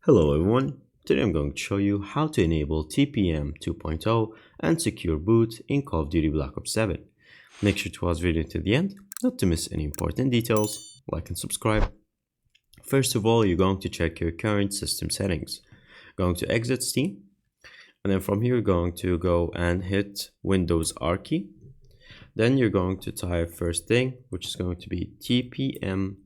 Hello everyone, today I'm going to show you how to enable TPM 2.0 and secure boot in Call of Duty Black Ops 7. Make sure to watch the video to the end, not to miss any important details, like and subscribe. First of all, you're going to check your current system settings. Going to exit Steam, and then from here you're going to go and hit Windows R key. Then you're going to type first thing, which is going to be tpm.msc.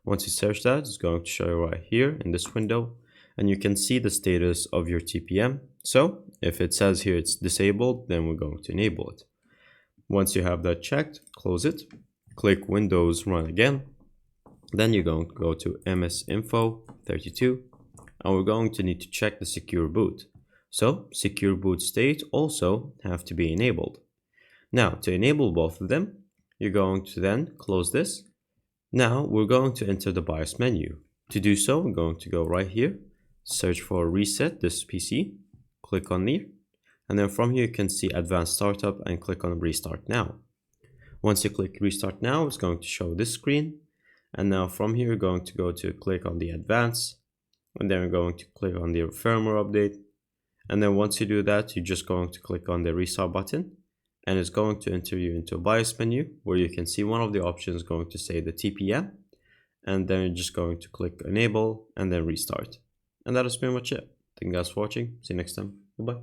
Once you search that, it's going to show you right here in this window, and you can see the status of your TPM. So if it says here it's disabled, then we're going to enable it. Once you have that checked, close it, click Windows Run again. Then you're going to go to MS Info 32, and we're going to need to check the secure boot. So secure boot state also have to be enabled. Now to enable both of them, you're going to then close this. Now we're going to enter the BIOS menu. To do so, we're going to go right here, search for reset this PC, click on there, and then from here you can see advanced startup and click on restart now. Once you click restart now, it's going to show this screen, and now from here you're going to go to click on the advanced, and then we're going to click on the firmware update, and then once you do that, you're just going to click on the restart button, and it's going to enter you into a BIOS menu where you can see one of the options going to say the TPM, and then you're just going to click enable and then restart. And that is pretty much it. Thank you guys for watching. See you next time. Goodbye.